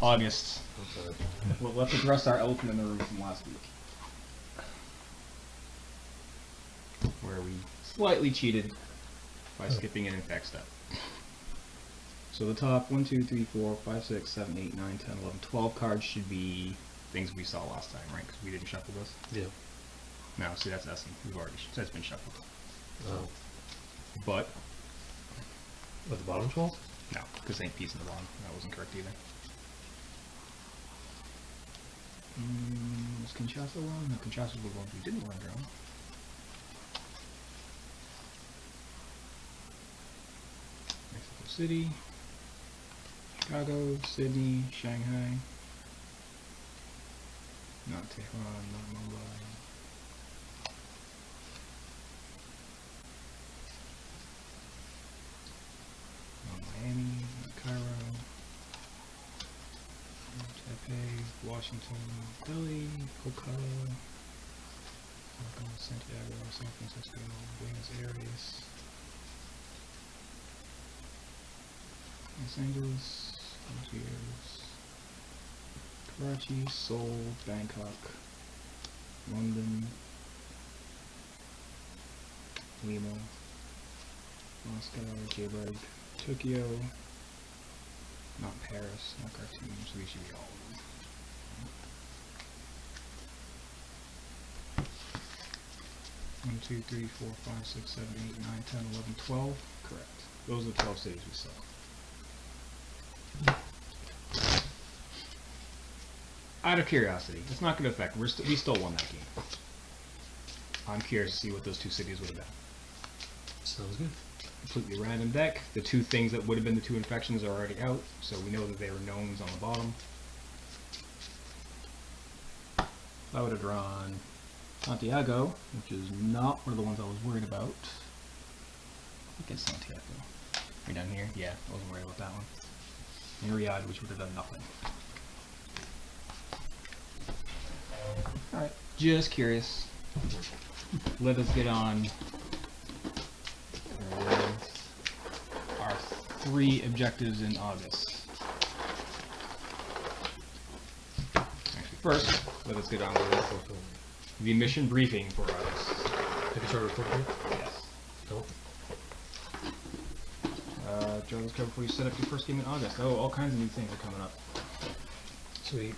August. Okay. Well, let's address our elephant in the room from last week, where we slightly cheated by skipping an infect step. So the top 1, 2, 3, 4, 5, 6, 7, 8, 9, 10, 11, 12 cards should be things we saw last time, right? Because we didn't shuffle this. Yeah. No, see, that's Essen. We've already, that's been shuffled. Oh. But At the bottom 12? no, because ain't piece in the bottom. That wasn't correct either. Was Kinshasa one? No, Kinshasa was the one we didn't render on. Mexico City, Chicago, Sydney, Shanghai. Not Tehran, not Mumbai. Not Miami, not Cairo. Taipei, Washington, Delhi, Kolkata, Santiago, San Francisco, Buenos Aires, Los Angeles, Algiers, Karachi, Seoul, Bangkok, London, Lima, Moscow, Joburg, Tokyo, not Paris, not Khartoum, so these should be all of them. 1, 2, 3, 4, 5, 6, 7, 8, 9, 10, 11, 12. Correct. Those are the 12 cities we saw. Out of curiosity, it's not going to affect. We still won that game. I'm curious to see what those two cities would have been. Sounds good. Completely random deck. The two things that would have been the two infections are already out, so we know that they were knowns on the bottom. I would have drawn Santiago, which is not one of the ones I was worried about. I think it's Santiago. Right down here? Yeah, I wasn't worried about that one. And Riyadh, which would have done nothing. Alright, just curious. Let us get on with our 3 objectives in August. Actually, first, let us get on with the mission briefing for August. Have you started recording? Yes. No. Draw this card before you set up your first game in August. Oh, all kinds of new things are coming up. Sweet.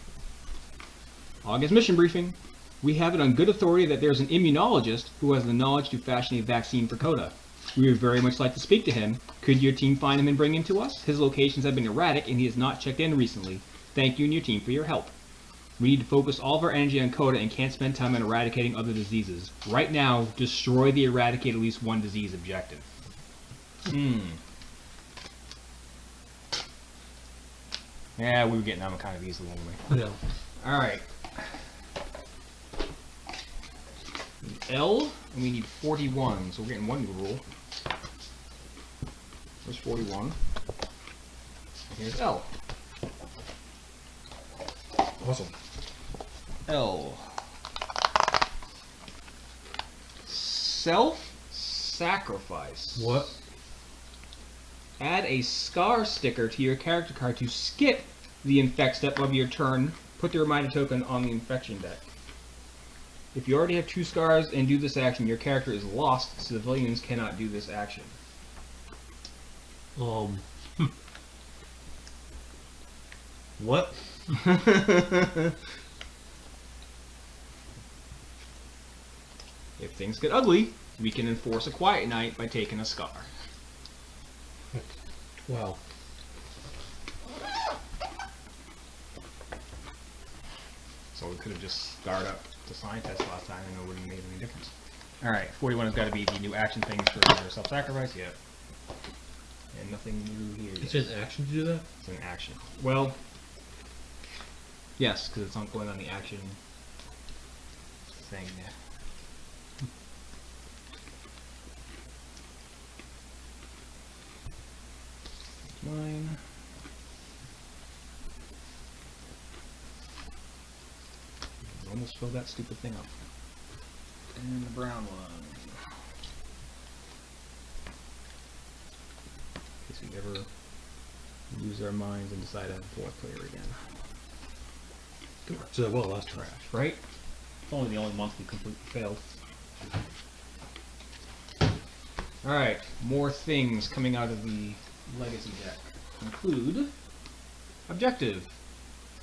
August mission briefing. We have it on good authority that there's an immunologist who has the knowledge to fashion a vaccine for Coda. We would very much like to speak to him. Could your team find him and bring him to us? His locations have been erratic and he has not checked in recently. Thank you and your team for your help. We need to focus all of our energy on Coda and can't spend time on eradicating other diseases. Right now, destroy the eradicate at least one disease objective. Yeah, we were getting them kind of easily anyway. Yeah. Alright. L, and we need 41, so we're getting one new rule. There's 41. And here's L. Awesome. L. Self-sacrifice. What? Add a scar sticker to your character card to skip the infect step of your turn. Put the reminder token on the infection deck. If you already have 2 scars and do this action, your character is lost. Civilians cannot do this action. What? If things get ugly, we can enforce a quiet night by taking a scar. Wow. So we could have just scarred up the scientist last time and it wouldn't have made any difference. Alright, 41 has got to be the new action things for your self-sacrifice. Yep. And nothing new here It's yet. an action to do that? It's an action. Well, yes, because it's not going on the action thing. Mine. Almost filled that stupid thing up. And the brown one. In case we ever lose our minds and decide to have a 4th player again. So well last time. Right? It's only the only month we completely failed. Alright, more things coming out of the legacy deck. Include objective.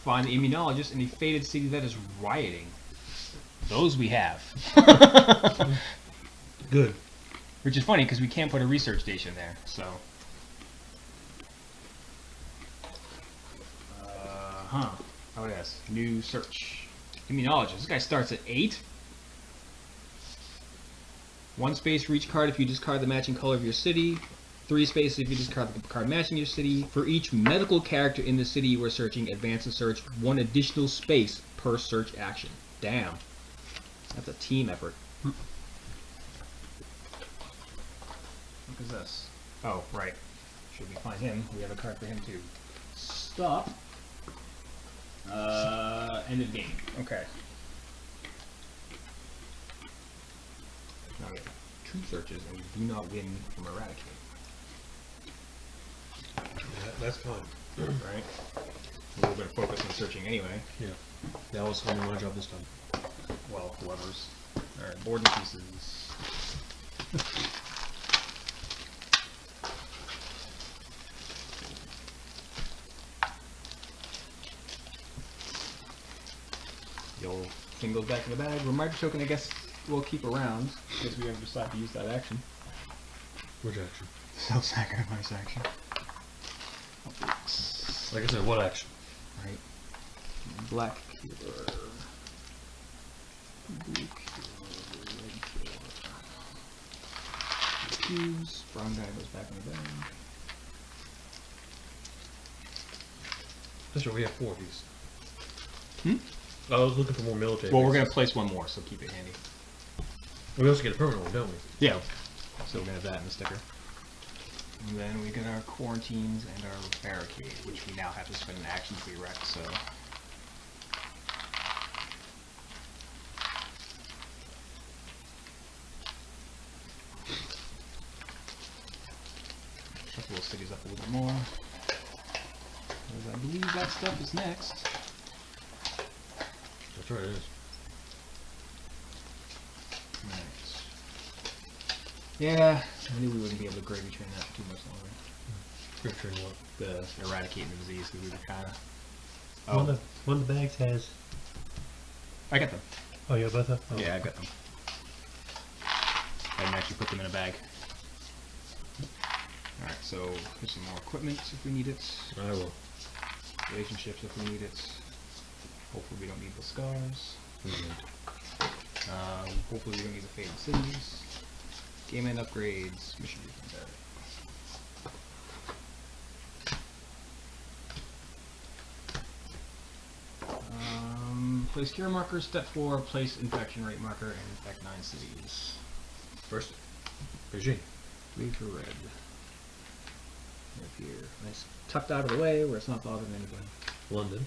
Find the immunologist in a fated city that is rioting. Those we have. Good. Which is funny because we can't put a research station there, so. How would I ask? New search. Immunologist. This guy starts at 8. 1 space for each card if you discard the matching color of your city. 3 spaces if you discard the card matching your city. For each medical character in the city you are searching, advance the search 1 additional space per search action. Damn. That's a team effort. What is this? Oh, right. Should we find him? We have a card for him too. Stop. End of game. Okay. Now we have 2 searches and we do not win from Eradicate. That's fine. Right? A little bit of focus on searching anyway. Yeah. That was only my job this time. Well, whoever's. Alright, board and pieces. The old thing goes back in the bag. Reminder token, I guess, we'll keep around in case we ever decide to use that action. Which action? Self-sacrifice action. Like I said, what action? Right. Black cure. Blue cure. Red cure. Cubes. Brown guy goes back in the bag. That's right, we have 4 of these. Hmm? I was looking for more military. Well, we're going to place 1 more, so keep it handy. We also get a permanent one, don't we? Yeah. So we're going to have that in the sticker. And then we get our quarantines and our barricade, which we now have to spend an action to erect, so. Shuffle those cities up a little bit more. Because I believe that stuff is next. That's right, it is. Right. Yeah, I knew we wouldn't be able to gravy train that for too much longer. Gravy train what? The eradicating the disease, because we were kind of. One of the bags has. I got them. Oh, yeah, both of them? Yeah, I've got them. I didn't actually put them in a bag. Alright, so here's some more equipment if we need it. I will. Relationships if we need it. Hopefully we don't need the scars. Hopefully we don't need the faded cities. Game end upgrades. Mission briefing. Place cure marker, step 4, place infection rate marker, and infect 9 cities. First, regime. Blue for red. Up here. Nice tucked out of the way where it's not bothering anybody. London.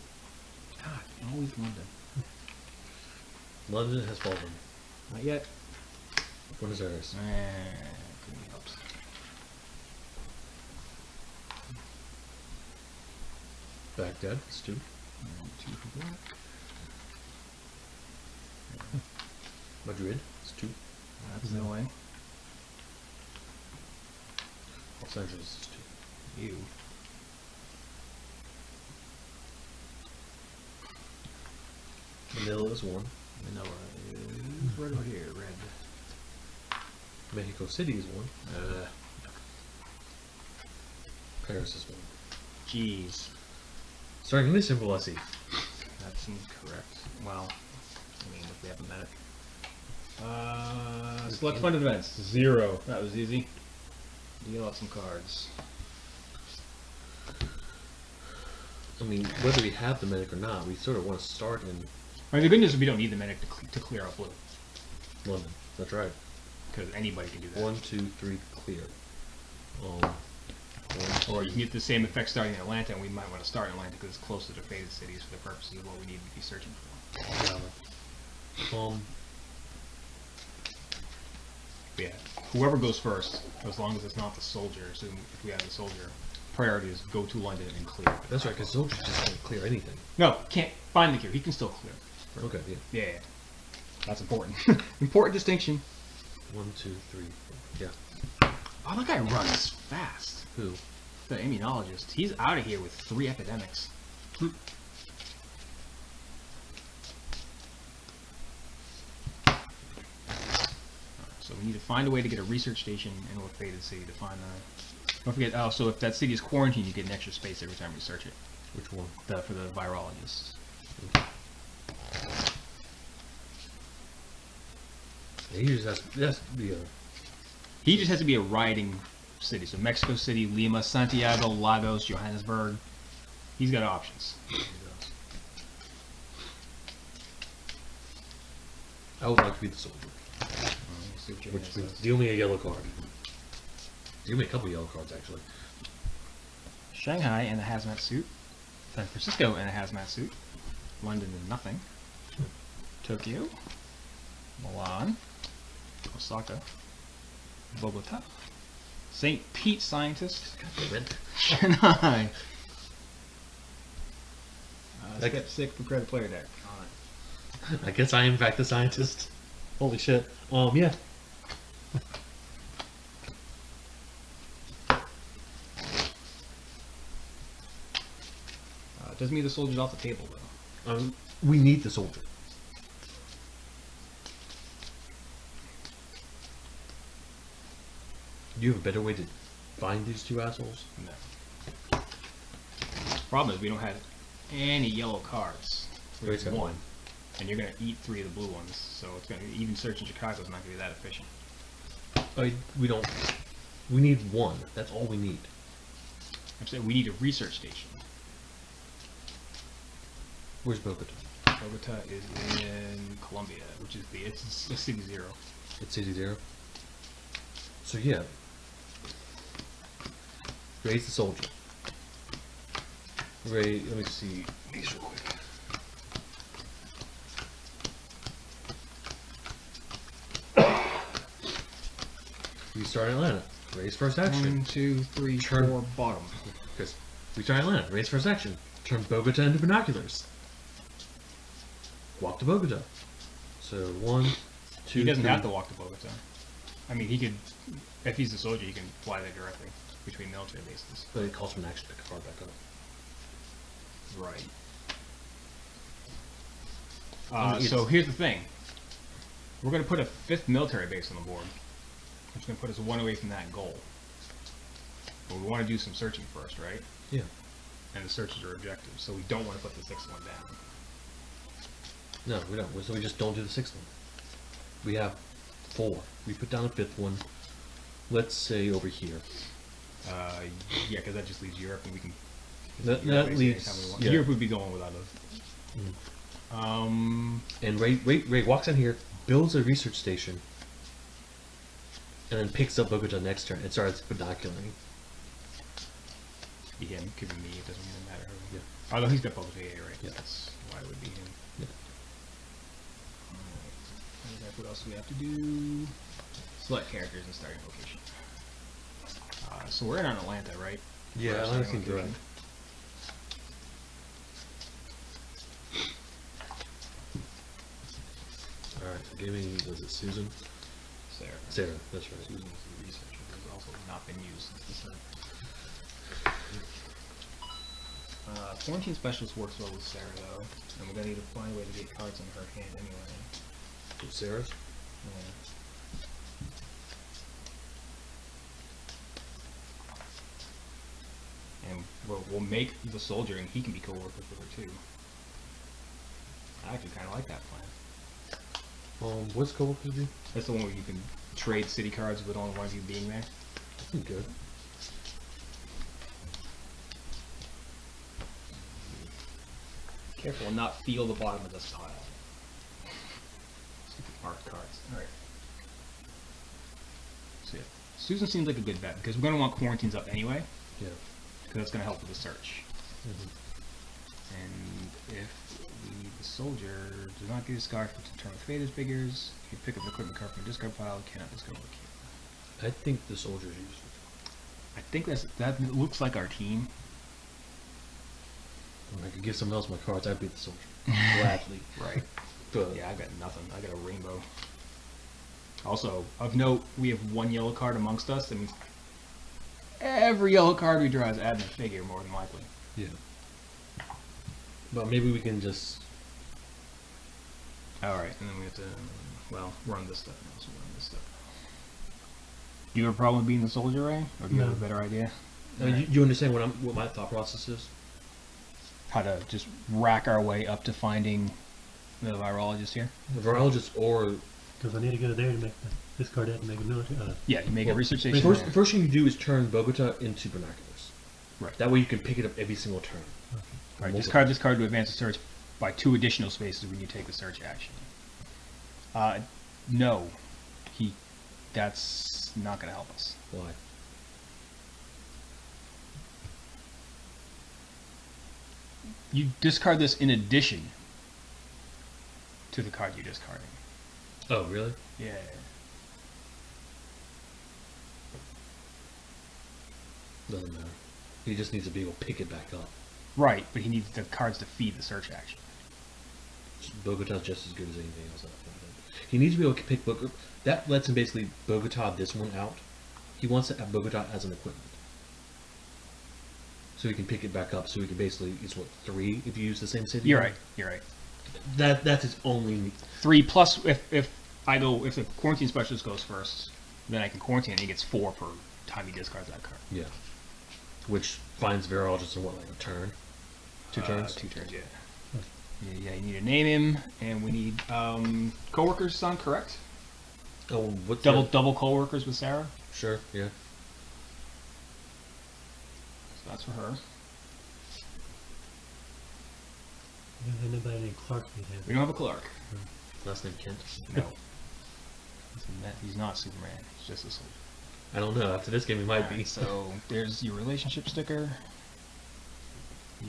God, always London. London has fallen. Not yet. Buenos Aires. Couldn't be helped. Baghdad. It's 2. And 2 for black. Madrid. It's 2. That's no way. Los Angeles is 2. You. Manila is 1. Manila is right over here, red. Mexico City is 1. Paris is 1. Jeez. Starting this symbol, I see. That seems correct. Well, I mean, if we have a medic. Select funded events. 0. That was easy. Deal out some cards. I mean, whether we have the medic or not, we sort of want to start in I mean, the good news is we don't need the medic to clear out blue. London. That's right. Because anybody can do that. 1, 2, 3, clear. Or you can get the same effect starting in Atlanta, and we might want to start in Atlanta because it's closer to faded cities for the purposes of what we need to be searching for. Yeah. Whoever goes first, as long as it's not the soldier, so if we have the soldier, priority is go to London and clear. That's right, because soldiers just can't clear anything. No, can't find the cure. He can still clear. Okay, yeah. Yeah. That's important. Important distinction. 1, 2, 3, 4. Yeah. Oh, that guy runs fast. Who? The immunologist. He's out of here with 3 epidemics. So we need to find a way to get a research station in North Faded City to find the... Don't forget, oh, so if that city is quarantined, you get an extra space every time you search it. Which one? For the virologist. He just has to be a... He just has to be a rioting city. So Mexico City, Lima, Santiago, Lagos, Johannesburg. He's got options. I would like to be the soldier. Which means deal me a yellow card. Deal me a couple yellow cards, actually. Shanghai in a hazmat suit. San Francisco in a hazmat suit. London in nothing. Tokyo. Milan. Osaka. Bogota. St. Pete scientist. God damn it. Shanghai. Step 6, prepare the player deck. I guess I am in fact the scientist. Holy shit. Yeah. Doesn't mean the soldier's off the table though. We need the soldier. Do you have a better way to find these 2 assholes? No. Problem is we don't have any yellow cards. Raise There's got 1. And you're gonna eat 3 of the blue ones, so it's gonna even searching Chicago's not gonna be that efficient. We don't. We need 1. That's all we need. I'm saying we need a research station. Where's Bogota? Bogota is in Colombia, which is it's a city 0. It's City 0. So yeah. Raise the soldier. Let me see these real quick. We start Atlanta. Raise first action. 1, 2, 3, Turn. 4, bottom. Because we start Atlanta. Raise first action. Turn Bogota into binoculars. Walk to Bogota. So 1, 2. He doesn't 3. have to walk to Bogota. I mean, he could, if he's a soldier, he can fly there directly between military bases. But it calls for an action to pick a card back up. Right. It's- So here's the thing. We're going to put a 5th military base on the board, which is going to put us 1 away from that goal. But we want to do some searching first, right? Yeah. And the searches are objectives, so we don't want to put the 6th one down. No, we don't. So we just don't do the 6th one. We have 4. We put down a 5th one. Let's say over here. Yeah, because that just leaves Europe, and we can. That Europe basically leaves. anytime we want. Yeah. Europe would be going without us. And Ray walks in here, builds a research station, and then picks up Bogota next turn and starts binocularing. Be him, could be me. It doesn't really matter. Yeah. Although he's got Bogota, right? Yeah. That's why it would be him. Yeah. Alright. What else do we have to do? Select characters and starting location. So we're in Atlanta, right? Yeah, For our Atlanta starting seems right. location. Alright, so give me, was it Susan? Sarah. Sarah, that's right. Susan's the researcher. Has also not been used since the start. Quarantine specialist works well with Sarah though, and we're gonna need to find a way to get cards in her hand anyway. So Sarah's? Yeah. And we'll make the soldier, and he can be co-workers with her too. I actually kind of like that plan. What's co-workers do? That's the one where you can trade city cards with only one of you being there. I think good. Careful and not feel the bottom of this pile. Stupid marked cards. Alright. So yeah. Susan seems like a good bet, because we're going to want quarantines up anyway, Yeah. because that's going to help with the search. Mm-hmm. And if the soldier does not get a scarf to turn with faded figures, you pick up the equipment card from the discard pile, cannot discard the key. I think the soldier's useful. I think that looks like our team. If I could give someone else my cards, I'd beat the soldier. Gladly. Right. But Yeah, I got nothing. I got a rainbow. Also, of note, we have one yellow card amongst us. That means every yellow card we draw is adding a figure, more than likely. yeah. But maybe we can just. Alright, and then we have to, run this stuff now. So run this stuff. Do you have a problem with being the soldier, Ray? Or do you have a No. better idea? I mean, you understand what my thought process is? How to just rack our way up to finding the virologist here? The virologist or. Because I need to go there to make this card out to make a military. Yeah, you make a Well, research station. First, there. first thing you do is turn Bogota into binoculars. Right. That way you can pick it up every single turn. Right, discard this card to advance the search by 2 additional spaces when you take the search action. No. That's not going to help us. Why? You discard this in addition to the card you're discarding. Oh, really? Yeah. Doesn't matter. He just needs to be able to pick it back up. Right, but he needs the cards to feed the search action. Bogota's just as good as anything else. He needs to be able to pick Bogota. That lets him basically Bogota this one out. He wants to have Bogota as an equipment. So he can pick it back up, so he can basically, it's what, 3 if you use the same city? You're right. You're right. That's his only... 3 plus if the quarantine specialist goes first, then I can quarantine and he gets 4 per time he discards that card. Yeah. Which finds Virologist in what, like a turn? 2 turns? 2 turns, yeah. Yeah, you need to name him, and we need coworkers sound correct? Oh, what's Double coworkers with Sarah? Sure, yeah. So that's for her. We don't have nobody named Clark. We don't have a clerk. Last name Kent? No. He's not Superman. He's just a soldier. I don't know. After this game, he might be. Alright, so there's your relationship sticker.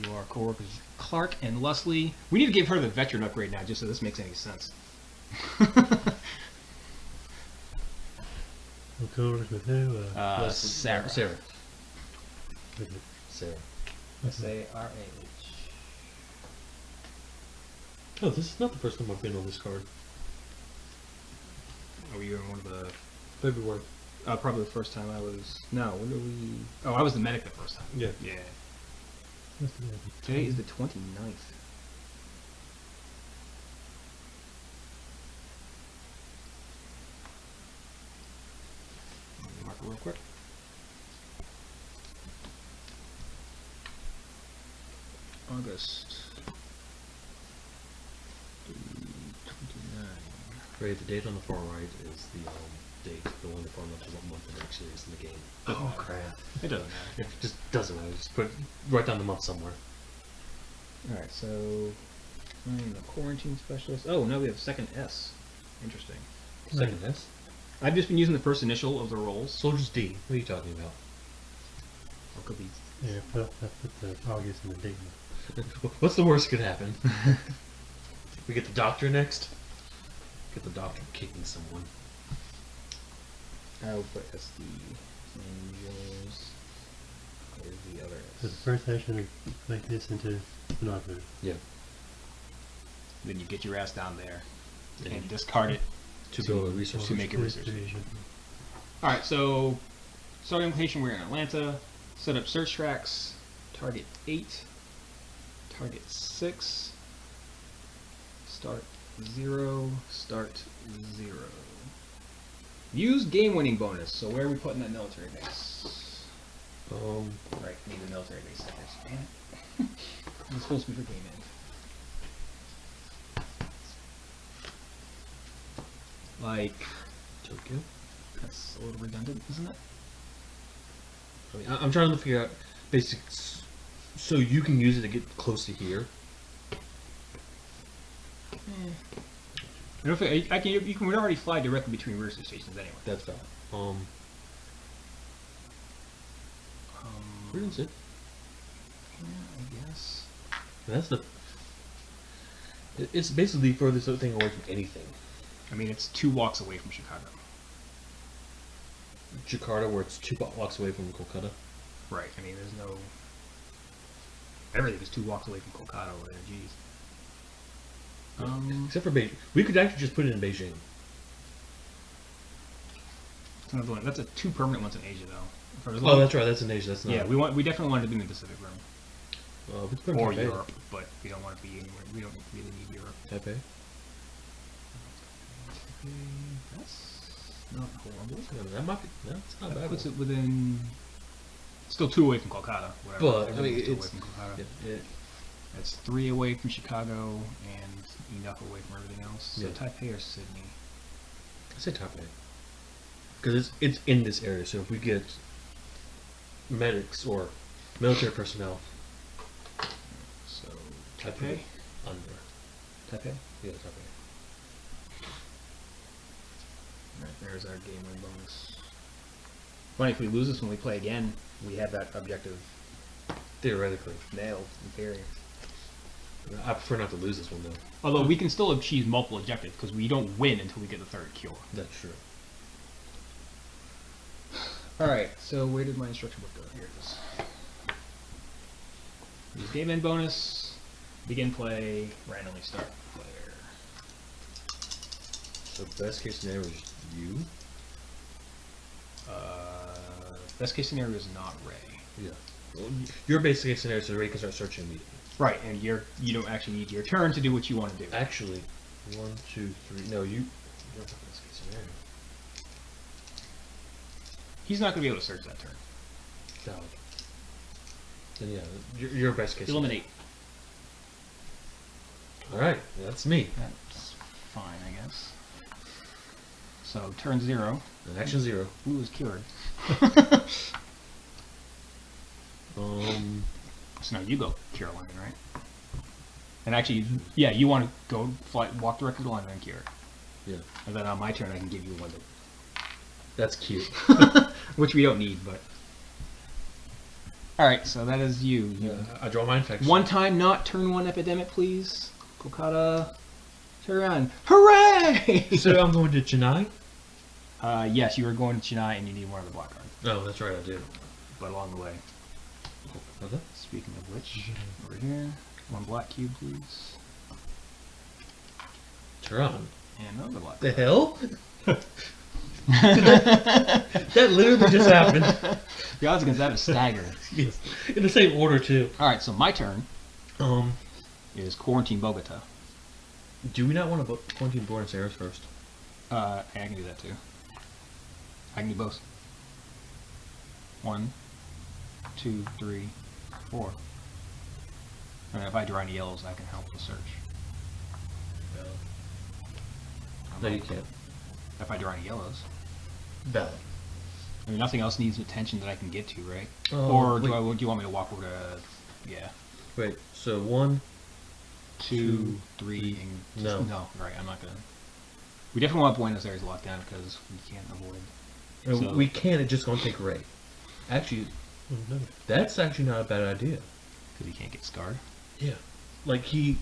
You are coworkers Clark and Leslie. We need to give her the veteran upgrade now, just so this makes any sense. We'll go over with who? Leslie- Sarah. Sarah. With it. Sarah. S-A-R-A-H. Oh, this is not the first time I've been on this card. Oh, you were in one of the... February. probably the first time I was... No, when did we... Oh, I was the medic the first time. Yeah. Yeah. What's the name? Today is the 29th. Let me mark it real quick. August 29. Right, the date on the far right is the date. The one in the far left is what month it actually is in the game. Oh, crap. It doesn't matter. It just doesn't matter. Just write down the month somewhere. Alright, so I'm the quarantine specialist. Oh, now we have a second S. Interesting. Second S. I've just been using the first initial of the rolls. Soldier's D. What are you talking about? Or could be Yeah, I put the August and the date. What's the worst that could happen? We get the doctor next? Get the doctor kicking someone. I will put SD. Angels. Where's the other So the S? first action is make this into binoculars. Yeah. Then you get your ass down there Yeah. and discard it To build a research to make a research Research station. Alright, so starting location, we're in Atlanta. Set up search tracks. Target 8. Target 6. Start 0. Start 0. Use game winning bonus. So where are we putting that military base? Right, need the military base centers. Damn it. It's supposed to be for game end. Like, Tokyo. that's a little redundant, isn't it? I mean, I'm trying to figure out basic, so you can use it to get close to here. I don't think, you can already fly directly between research stations anyway. That's valid. Where is it? Yeah, I guess. That's the. It's basically the furthest thing away from anything. I mean, it's 2 walks away from Chicago. Jakarta, where it's 2 blocks away from Kolkata. Right. I mean, there's no. Everything is 2 blocks away from Kolkata over there. Jeez. Except for Beijing. We could actually just put it in Beijing. That's another one. That's 2 permanent ones in Asia, though. Oh, that's right. That's in Asia. That's not. Yeah, we definitely wanted to be in the Pacific Rim We could put it in or Taipei. Europe, but we don't want to be anywhere. We don't really need Europe. Taipei. That's not horrible. That might be. No, it's not That bad. puts it within. Still 2 away from Kolkata. Whatever. But, I Everything's mean, 2 it's- away from Kolkata. Yeah, That's 3 away from Chicago and enough away from everything else. So Yeah. Taipei or Sydney. I say Taipei. Because it's in this area, so if we get medics or military personnel, So I put it Taipei. under. Taipei. Yeah, Taipei. Right, there's our game win bonus. Funny, if we lose this when we play again, we have that objective Theoretically. nailed in theory. I prefer not to lose this one, though. Although we can still achieve multiple objectives because we don't win until we get the 3rd cure. That's true. Alright, so where did my instruction book go? Here it is. Use game end bonus, begin play, randomly start player. So best case scenario is you? Best case scenario is not Ray. Yeah. Well, your best case scenario is so Ray can start searching immediately. Right, and you don't actually need your turn to do what you want to do. Actually, 1, 2, 3. No, you don't have best case scenario. He's not going to be able to search that turn. Valid. Then yeah, your best case Eliminate. scenario. Alright, that's me. That's fine, I guess. So, turn 0. Action 0. Blue is cured. So now you go cure London, right? And actually, yeah, you want to go walk directly to London and cure it. Yeah. And then on my turn, I can give you London. That's cute. Which we don't need, but... Alright, so that is you. I draw my infection. One time not turn 1 epidemic, please. Kolkata. Turn around. Hooray! So I'm going to Chennai? Yes, you are going to Chennai and you need one of the black cards. Oh, that's right, I do. But along the way. Okay. Speaking of which, over here, 1 black cube, please. Tehran. And another black The card. hell? That literally just happened. The odds against that is staggering. Yes. In the same order, too. Alright, so my turn Um, is quarantine Bogota. do we not want to quarantine Buenos Aires first? I can do that too. I can do both. 1, 2, 3, 4. And if I draw any yellows, I can help the search. No, you can't. If I draw any yellows. Valid. I mean, nothing else needs attention that I can get to, right? Oh, Or do wait. you want me to walk over to... Yeah. Wait, so 1, 2, 3, and... No. No, right, I'm not gonna... We definitely want Buenos Aires locked down because we can't avoid... So- we can, it's just going to take Ray. Actually, No. that's actually not a bad idea. Because he can't get scarred. Yeah. Like, we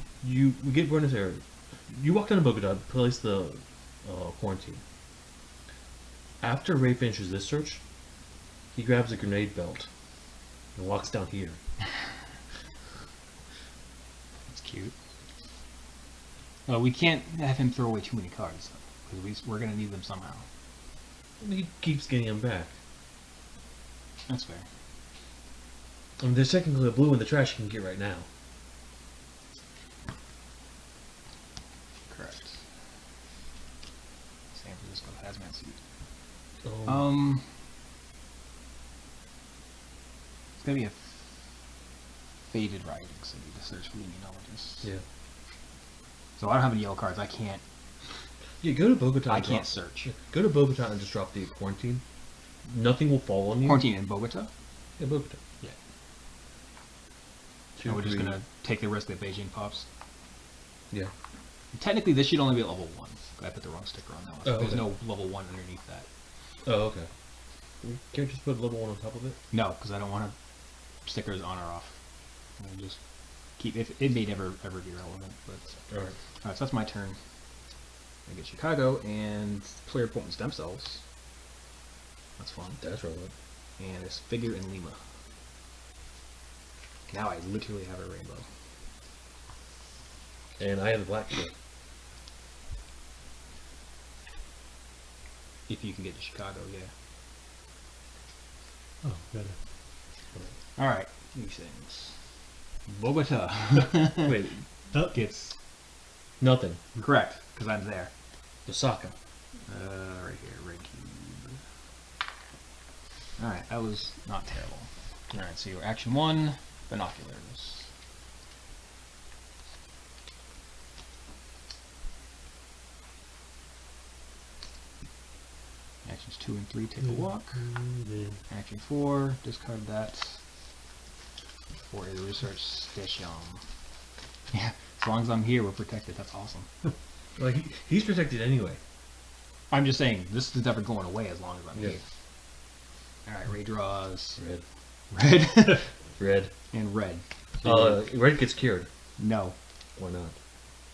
get Buenos Aires. You walk down to Bogota, place the quarantine. After Ray finishes this search, he grabs a grenade belt and walks down here. That's cute. We can't have him throw away too many cards, because we're going to need them somehow. And he keeps getting them back. That's fair. I mean, there's technically a blue in the trash you can get right now. Correct. San Francisco hazmat suit. Um, It's going to be a faded rioting city to search for the immunologists. yeah. So I don't have any yellow cards. I can't. Yeah, go to Bogota. I and can't drop- search. Go to Bogota and just drop the quarantine. Nothing will fall on you. Quarantine in Bogota. Yeah, Bogota. Yeah. 2, And we're just 3. going to take the risk that Beijing pops. Yeah. Technically, this should only be at level 1. I put the wrong sticker on that one. So Oh, there's okay. no level 1 underneath that. Oh, okay. Can't we just put level 1 on top of it? No, because I don't want stickers on or off. We'll just keep it may never ever be relevant, but Alright. alright, so that's my turn. I get Chicago and player potent stem cells. That's fun. That's relevant. And this figure in Lima. Now I literally have a rainbow. And I have the black kid. If you can get to Chicago, yeah. Oh, got it. Alright, these things. Bogota Wait, gets nothing. correct, because I'm there. Osaka. Right here, red cube. Alright, that was not terrible. Alright, so your action 1, binoculars. Actions 2 and 3, take a walk. Then Action 4, discard that for a research station. Yeah, as long as I'm here, we're protected. That's awesome. Well, he's protected anyway. I'm just saying, this is never going away as long as I'm Yeah. here. Alright, Ray draws Red. red Red. and red. Red gets cured. No, Why not?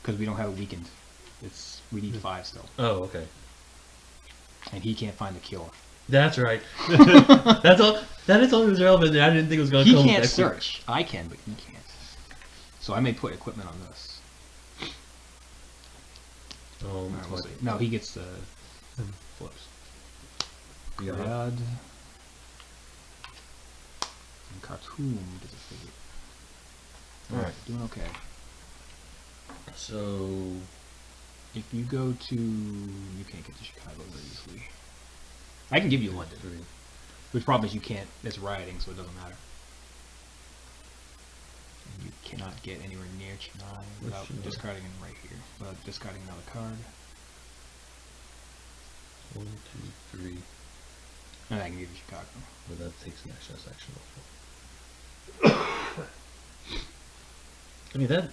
because we don't have it weakened. We need 5 still. Oh, okay. And he can't find the cure. That's right. That's all. That is all that was relevant. I didn't think it was going to He come. can't with that. search. I can, but he can't. So I may put equipment on this. Alright, we'll see. No, he gets the flips. Yeah. Riyadh. And Khartoum gets a figure. Alright, doing okay. So If you go to... You can't get to Chicago very easily. I can give you London. Which problem is you can't... It's rioting, so it doesn't matter. And you cannot get anywhere near Chennai without Chennai? discarding him right here. Without discarding another card. 1, 2, 3. And I can give you Chicago. But that takes an extra section off. I mean that.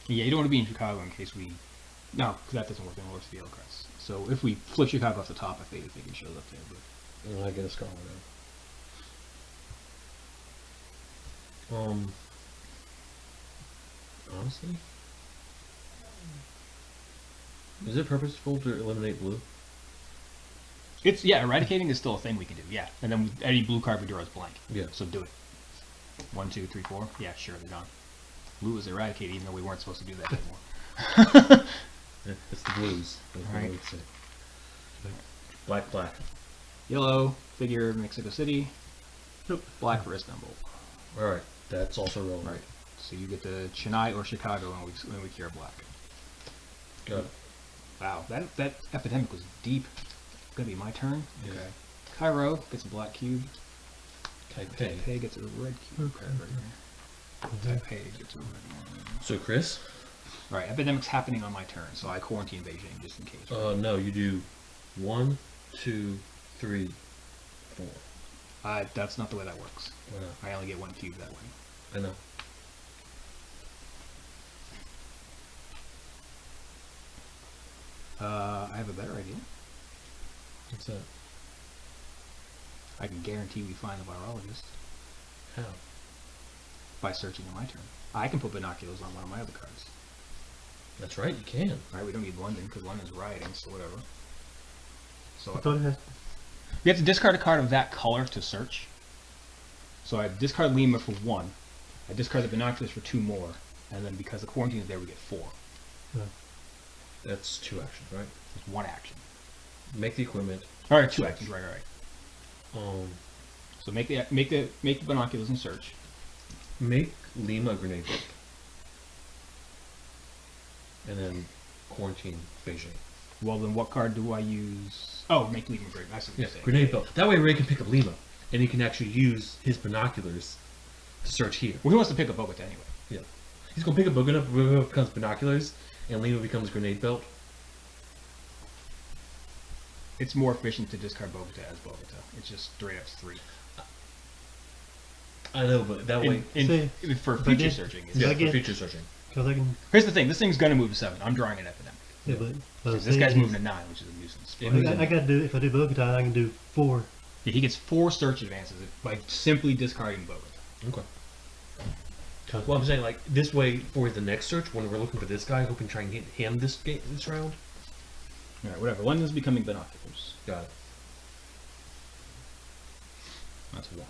Yeah, you don't want to be in Chicago in case we... No, because that doesn't work in North Field cards. So if we flip Chicago off the top, I think the figure shows up there. But I get a Scarlet. Honestly, is it purposeful to eliminate blue? it's... Yeah, eradicating is still a thing we can do. Yeah. And then any blue card we draw is blank. Yeah. So do it. 1, 2, 3, 4. Yeah, sure, they're gone. Blue is eradicated, even though we weren't supposed to do that anymore. Yeah, it's the blues. That's what I Alright. would say. Black, black. Yellow, figure, Mexico City. Nope. Black for Istanbul. All right, that's also relevant. Right. So you get to Chennai or Chicago when we cure black. Got it. Wow, that epidemic was deep. It's gonna be my turn. Yeah. Okay. Cairo gets a black cube. Taipei. Taipei gets a red cube. Okay, right here. Taipei gets a red one. So Chris, Right, epidemic's happening on my turn, so I quarantine Beijing just in case. no, you do 1, 2, 3, 4. That's not the way that works. Why not? I only get 1 cube that way. I know. I have a better idea. What's that? I can guarantee we find the virologist How? by searching on my turn. I can put binoculars on one of my other cards. That's right, you can. Right, we don't need London because London's rioting, so whatever. So I thought it has. you have to discard a card of that color to search. So I discard Lima for 1. I discard the binoculars for 2 more, and then because the quarantine is there, we get 4. That's 2 actions, right? It's 1 action. Make the equipment. All right, 2 actions. Right. So make the binoculars and search. Make Lima a grenade bolt. And then quarantine Beijing. Well, then what card do I use? Oh, make Lima great. That's what Yeah, you're saying. grenade belt. That way Ray can pick up Lima, and he can actually use his binoculars to search here. Well, he wants to pick up Bogota anyway. Yeah. He's gonna pick up Bogota, Bogota becomes binoculars, and Lima becomes grenade belt. It's more efficient to discard Bogota as Bogota. It's just straight up 3. I know, but that way. For if I future get- searching. Yeah, Yeah, I for get- future searching. Because I can. Here's the thing. This thing's gonna move to 7. I'm drawing an epidemic. Yeah, but This guy's moving to 9, which is a nuisance. Yeah. I got to do. If I do Bogota, I can do 4. Yeah, he gets 4 search advances by simply discarding Bogota. Okay. Well, I'm saying like this way for the next search when we're looking for this guy, who can try and get him this round. Alright, whatever. London's becoming binoculars. Got it. That's 1.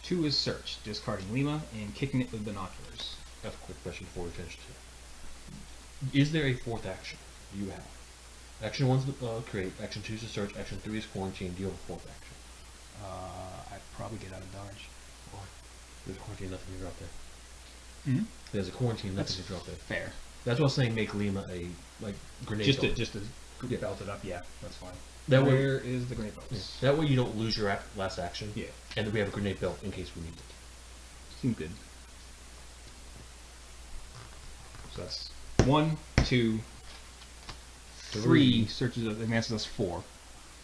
2 is search, discarding Lima and kicking it with binoculars. I have a quick question before we finish too. Is there a 4th action you have? Action 1's create, action 2 is to search, action 3 is quarantine. Do you have a 4th action? I'd probably get out of dodge. Why? There's a quarantine, nothing to drop there. Hmm? There's a quarantine, nothing to drop there. Fair. That's what I was saying. Make Lima a grenade. Just belt. to belt it up, yeah, that's fine. That way- Where is the grenade belt? Yeah. That way you don't lose your last action. Yeah. And then we have a grenade belt in case we need it. Seems good. So that's 1, 2, 3 searches advances us 4.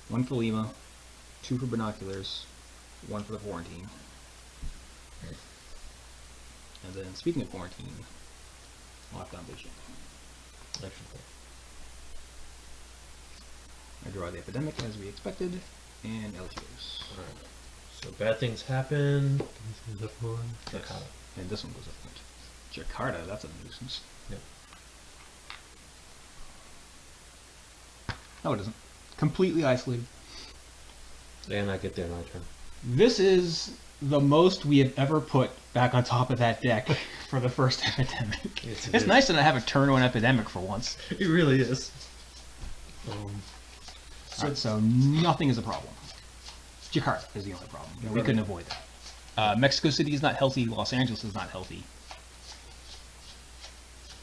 1 for Lima, 2 for binoculars, 1 for the quarantine. And then speaking of quarantine, lockdown vision. Action 4. I draw the epidemic as we expected, and LTOs. Alright. So bad things happen. This is up 1. Jakarta. And this one goes up front. Jakarta, that's a nuisance. Yep. No, it isn't. Completely isolated. And I get there my turn. This is the most we have ever put back on top of that deck for the first epidemic. Yes, it It's is. nice to not have a turn on epidemic for once. It really is. So nothing is a problem. Jakarta is the only problem. We couldn't avoid that. Mexico City is not healthy. Los Angeles is not healthy.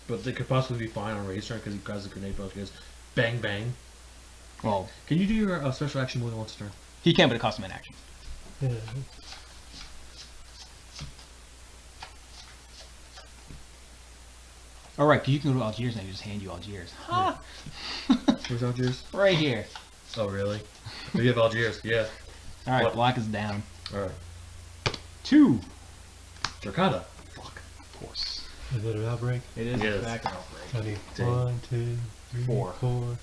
But they could possibly be fine on Ray's turn because he grabs the grenade belt. He goes, bang, bang. Well, Can you do your special action more than once a turn? he can, but it costs him an action. Yeah. All right, you can go to Algiers and I just hand you Algiers. Huh? Where's Algiers? Right here. Oh, really? We have Algiers, yeah. All right, What? black is down. Alright. 2. Jakarta. Fuck. Of course. Is that an outbreak? It is Yes. back and outbreak. I need Dang. 1, 2, 3, 4. 4.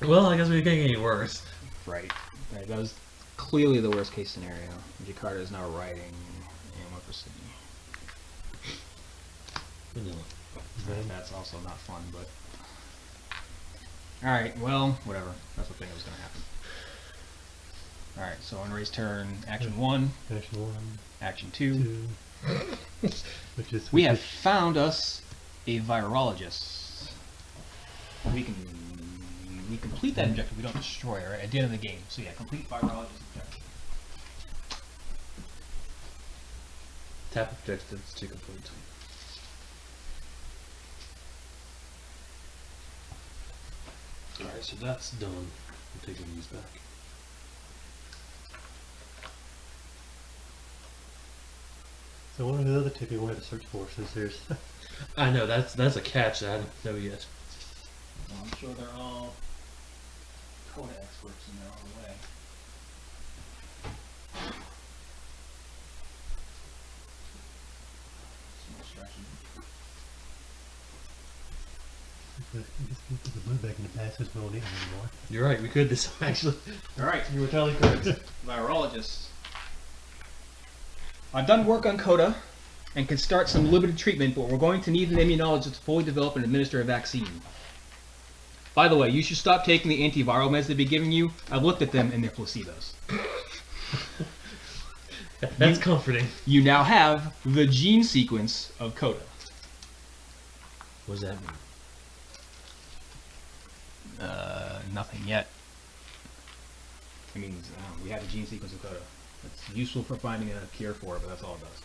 Well, I guess we can't get any worse. Right. Right. That was clearly the worst case scenario. Jakarta is now riding and 1 for Sydney. Vanilla. That's also not fun, but. Alright, well, whatever. That's the thing that was going to happen. Alright, so on Ray's turn, action 1, Action 1, action 2. 2. Which is. We have found us a virologist. We complete that objective, we don't destroy it, right? At the end of the game. So yeah, complete virologist objective. Tap objectives to complete. Alright, so that's done. I'm taking these back. So one of the other tip you wanted to search for since there's. I know, that's a catch that I don't know yet. Well, I'm sure they're all Coda experts in their own way. Some distraction. Just put the blue back in the passage, we don't need it anymore. You're right, we could this actually. Alright, You were totally correct. virologist. I've done work on Coda and can start some limited treatment, but we're going to need an immunologist to fully develop and administer a vaccine. By the way, you should stop taking the antiviral meds they've been giving you. I've looked at them and they're placebos. That's comforting. You now have the gene sequence of Coda. What does that mean? Nothing yet. It means we have the gene sequence of Coda. It's useful for finding a cure for it, but that's all it does.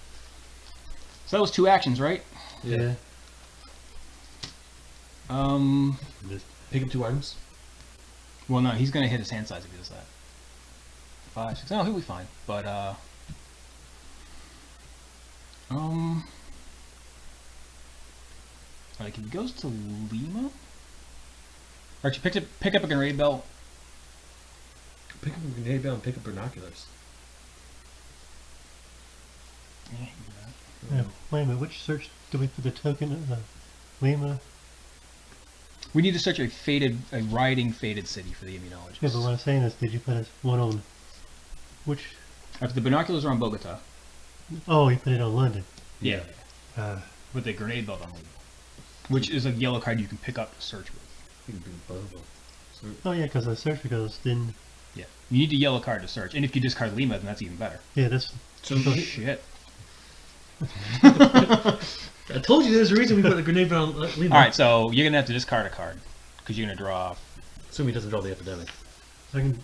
So that was 2 actions, right? Yeah. Just Pick up 2 items. Well, no, he's gonna hit his hand size if he does that. 5, 6. No, he'll be fine. But like if he goes to Lima, or actually pick up a grenade belt. Pick up a grenade belt and pick up binoculars. Yeah, he can do that. yeah. Wait a minute, which search do we put the token of Lima? We need to search a rioting faded city for the immunologist. Yeah, but what I'm saying is, did you put one on which? After the binoculars are on Bogota. Oh, you put it on London. Yeah. With the grenade belt on Lima, which is a yellow card you can pick up to search with. You can do both of them. oh yeah, because I searched because then Yeah. You need a yellow card to search, and if you discard Lima, then that's even better. Yeah, that's. So Shit. I told you there's a reason we put the grenade on Lima. All right, so you're gonna have to discard a card because you're gonna draw. Assuming he doesn't draw the epidemic. I can.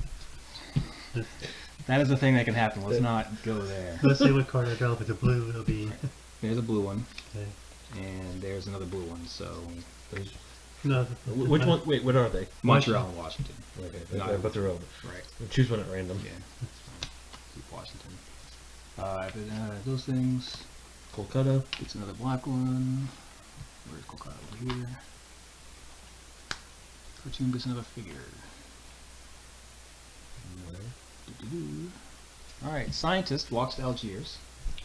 That is the thing that can happen. Let's not go there. Let's see what card I draw. If it's a blue, it'll be. There's a blue one, Okay. and there's another blue one. So there's No. Which one? Wait, what are they? Montreal and Washington. Okay, No, but they're relevant. Right. We'll choose one at random. Yeah. That's fine. Keep Washington. Those things. Kolkata. It's another black one. Where's Kolkata? Over here. Cartoon gets another figure. Alright, scientist walks to Algiers.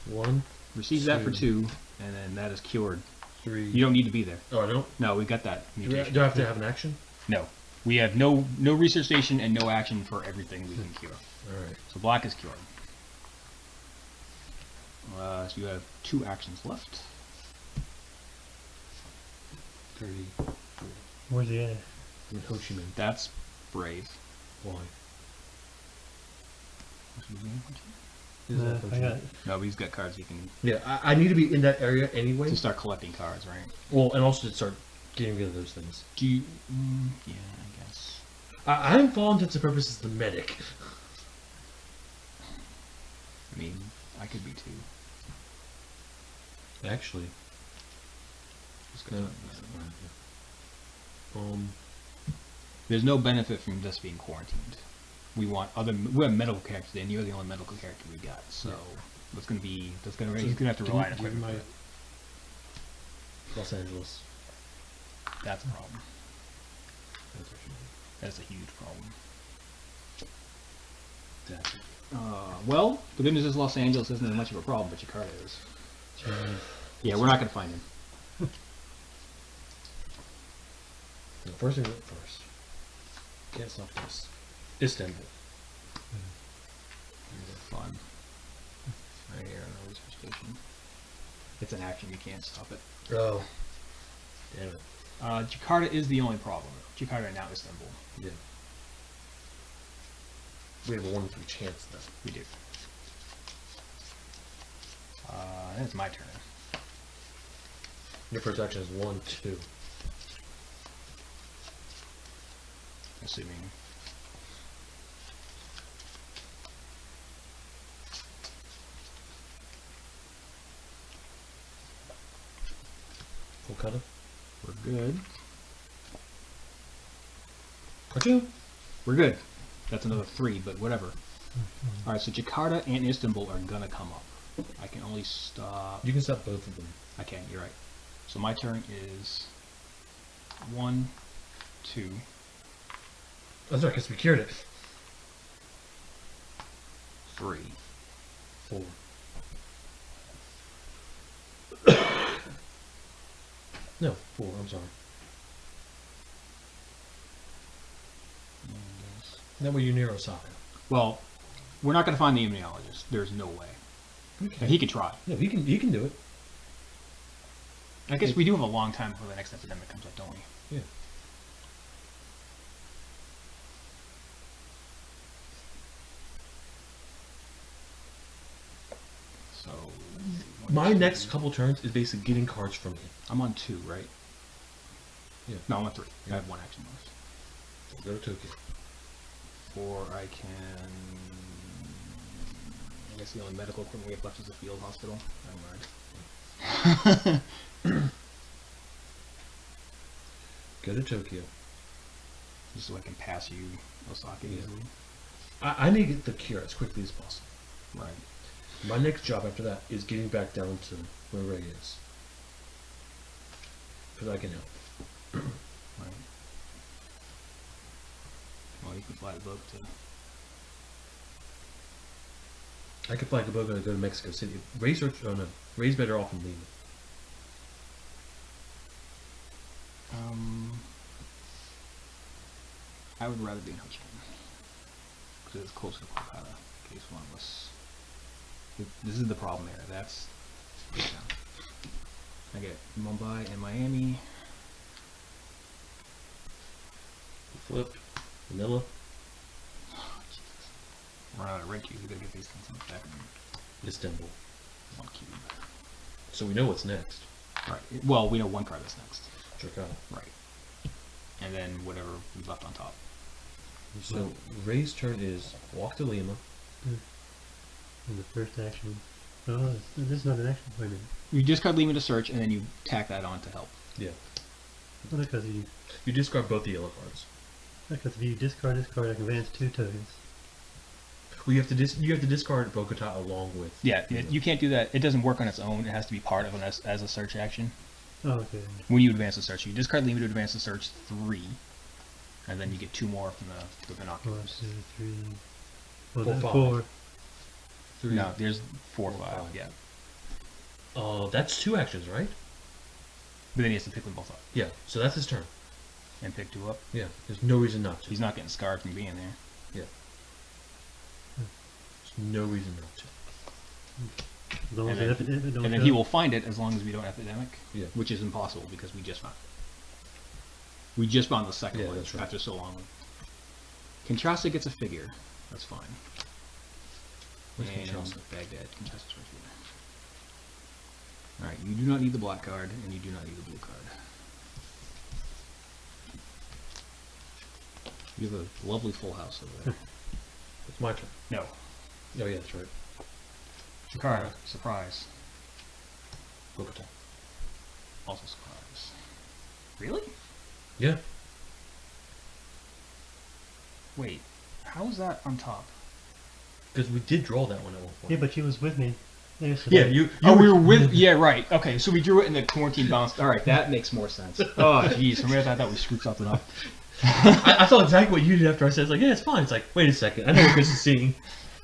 1, Receives that for 2, and then that is cured. 3. You don't need to be there. Oh, I don't. No, we got that. Do mutation. I have to have an action? No. We have no research station and no action for everything we can cure. All right. So black is cured. So you have 2 actions left. 30. Where's he at? In Ho Chi Minh. That's brave. Why? I got. No, but he's got cards he can Yeah, I need to be in that area anyway. to start collecting cards, right? Well, and also to start getting rid of those things. Do you? Yeah, I guess. I'm for all intents and purposes the medic. I mean, I could be too. Actually. Just No. 'cause there's no benefit from this being quarantined. We want other. We have medical characters, and you're the only medical character we got. So it's gonna be. He's gonna have to rely on equipment. my for that. Los Angeles. That's a problem. That's a huge problem. That's it. Well, the good news is Los Angeles isn't as much of a problem, but Jakarta is. Yeah, we're not gonna find him. The first thing first. Can't stop this. Istanbul. Fun. Right here, no research station. It's an action, you can't stop it. Oh. Damn it. Jakarta is the only problem. Jakarta and now Istanbul. Yeah. We have a 1 in 3 chance though. We do. Then it's my turn. Your first action is 1, 2. Assuming. Kolkata. We're good. Cartoon. We're good. That's another 3, but whatever. Alright, so Jakarta and Istanbul are gonna come up. I can only stop. You can stop both of them. I can, you're right. So my turn is 1, 2. That's right, because we cured it. 3. 4. No, 4, I'm sorry. That way you're near Osaka. Well, we're not gonna find the immunologist. There's no way. Okay. He could try. No, he can do it. I guess we do have a long time before the next epidemic comes up, don't we? Yeah. So My next couple turns is basically getting cards from him. I'm on 2, right? Yeah. No, I'm on 3. I have 1 action left. Go to Tokyo. Or I can. I guess the only medical equipment we have left is the field hospital. Never mind. Go to Tokyo. Just so I can pass you Osaka Yeah. easily. I need to get the cure as quickly as possible. Right. My next job after that is getting back down to where Ray is. Because I can help. Right. Well, you can fly the boat to. I could fly Gaboga and go to Mexico City. Ray's better off in Lima. I would rather be in Ho Chi Minh because it's closer to Kolkata. In case one of us. This is the problem there. That's. I get Mumbai and Miami. Flip. Manila. Oh, jeez. run out of red cubes. We gotta get these things in the back. Istanbul. 1 cube. So we know what's next. Right. Well, we know 1 card is next. Jakarta. Right. And then whatever we left on top. So Ray's turn is walk to Lima. And the first action. Oh, this is not an action. Wait a minute. You discard Lima to search, and then you tack that on to help. Yeah. Well, because you, You discard both the yellow cards. if you discard this card, I can advance 2 tokens. Well, you have to discard Bogota along with. Yeah, you can't do that. It doesn't work on its own. It has to be part of it as a search action. Oh, okay. When you advance the search, you discard Lima to advance the search 3, and then you get 2 more from the 1, binoculars. 2, 3. Well, 4, that's 5. 4. 3. No, there's 4, 5. 5. Yeah, That's 2 actions, right? but then he has to pick them both up Yeah. So that's his turn. and pick 2 up. Yeah. There's no reason not to. He's not getting scarred from being there. Yeah. There's no reason not to. As long And as then, it don't and then show. he will find it as long as we don't epidemic. Yeah. Which is impossible because we just found it. We just found the second Yeah, one that's right. after so long. Contrasta gets a figure. That's fine. Where's And Contrasta? Baghdad. Contrasta's right here. Alright, you do not need the black card, and you do not need the blue card. You have a lovely full house over there. It's my turn. No. Oh yeah, that's right. Jakarta. Surprise. Bogota. Also surprise. Really? Yeah. Wait. How is that on top? Because we did draw that one at one point. Yeah, but she was with me. There's Yeah, you Oh, we were- were with. Yeah, right. Okay, so we drew it in the quarantine bounce. All right, that makes more sense. Oh, jeez. For a minute, I thought we screwed something up. I thought exactly what you did after I said, it's like, yeah, it's fine. It's like, wait a second. I know what Chris is seeing.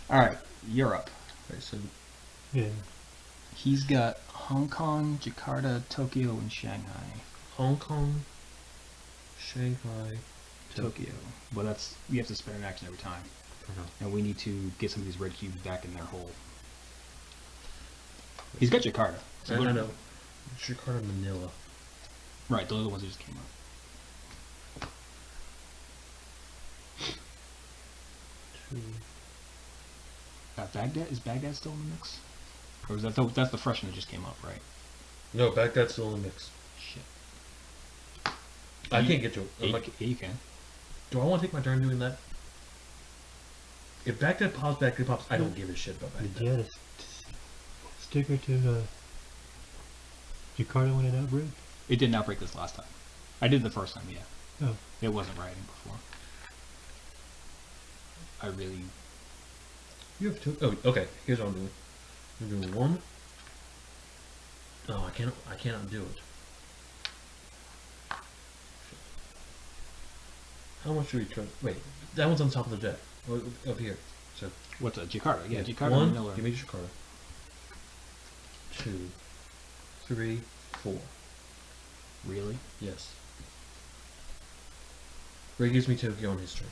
All right, Europe. Right, so Yeah. He's got Hong Kong, Jakarta, Tokyo, and Shanghai. Hong Kong, Shanghai, Tokyo. But that's we have to spend an action every time, and we need to get some of these red cubes back in their hole. He's got Jakarta. So I go to- know. Jakarta, Manila. Right, those are the ones that just came up. Baghdad is Baghdad still in the mix, or is that's the fresh one that just came up, right? No, Baghdad's still in the mix. Shit. I can't get to it. Yeah, you can. Do I want to take my turn doing that? If Baghdad pops, I don't give a shit about Did Baghdad. you add a sticker to Jakarta when it outbreak? It didn't outbreak this last time. I did the first time, yeah. Oh. It wasn't writing before. I really. You have 2. Oh, okay. Here's what I'm doing. I'm doing 1. Oh, I cannot do it. How much do we try? Wait, that one's on top of the deck. Up here. So What's a Jakarta? Yeah, Jakarta. 1. Manila. Give me Jakarta. 2, 3, 4. Really? Yes. Ray gives me Tokyo on his turn.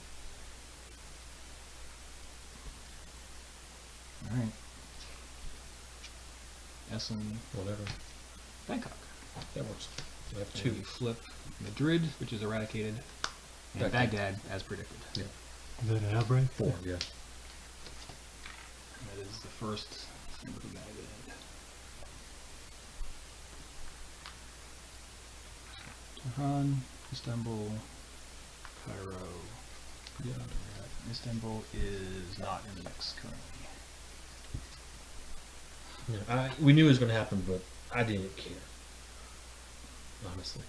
All right. Essen, Whatever. Bangkok. That works. I have And 2. you flip Madrid, which is eradicated, and Baghdad. Baghdad, as predicted. Yeah. Is that an outbreak? 4. Yeah. And that is the first thing with the Baghdad. Tehran, Istanbul, Cairo. Yeah. Istanbul is not in the mix currently. Yeah. We knew it was going to happen, but I didn't care. Honestly.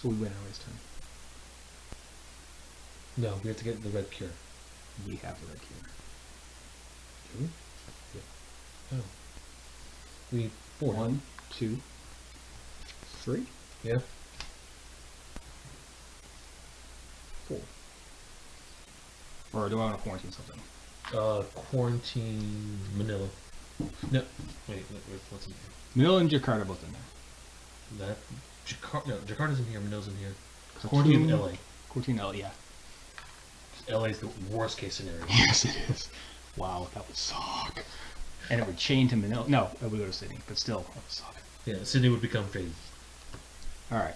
So we win Ray's turn. No, we have to get the red cure. We have the red cube. Do we? Yeah. Oh. We need 4. 1, 2, 3, Yeah. 4. Or do I want to quarantine something? Quarantine Manila. No. Wait, what's in here? Manila and Jakarta both in there. That Jakarta's in here, Manila's in here. Khartoum. Quarantine LA. Quarantine L, yeah. LA is the worst case scenario. Yes, it is. Wow, that would suck. And it would chain to Manila. No, it would go to Sydney, but still, that would suck. Yeah, Sydney would become faded. Alright.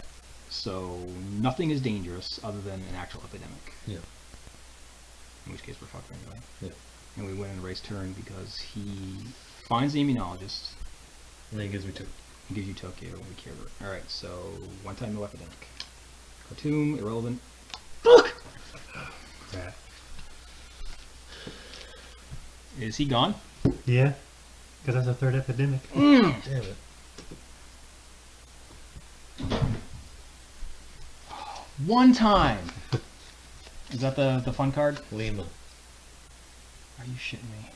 So, nothing is dangerous other than an actual epidemic. Yeah. In which case we're fucked anyway. Yeah. And we win in the race turn because he finds the immunologist. And then he gives me 2. He gives you Tokyo and we cure it. Alright, so one time no epidemic. Khartoum, irrelevant. Fuck! Right. Is he gone? Yeah. Because that's a third epidemic. Damn it. One time! Is that the fun card? Lima. Are you shitting me?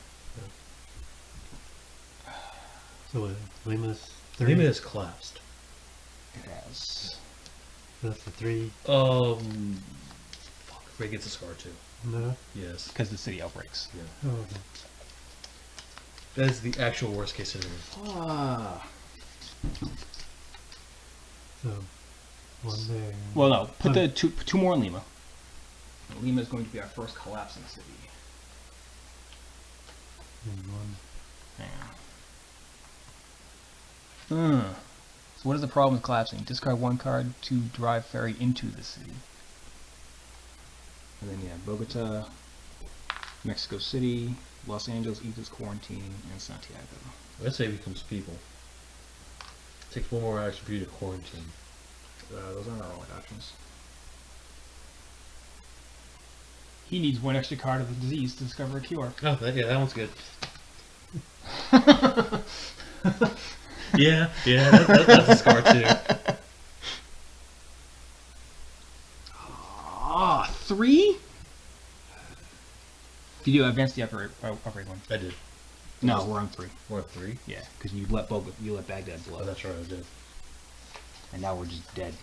So Lima's 3. Lima is collapsed. It has. So that's the 3. Fuck. Ray gets a scar too. No. Yes. Because the city outbreaks. Yeah. Oh, okay. That is the actual worst case scenario. Ah. So, 1 there. Well, no. Put the two more in Lima. Lima is going to be our first collapsing city. And 1. Hang on. So what is the problem with collapsing? Discard 1 card to drive ferry into the city. And then yeah, Bogota, Mexico City, Los Angeles, Egypt's quarantine, and Santiago. Let's say he becomes people. Takes 1 more action for you to quarantine. Those aren't our only options. He needs 1 extra card of the disease to discover a cure. Oh, that one's good. yeah, that's a scar too. Ah, 3? Did you advance the upgrade one? I did. No, we're on 3. We're at 3? Yeah, because you let Baghdad blow. Oh, that's right, I did. And now we're just dead.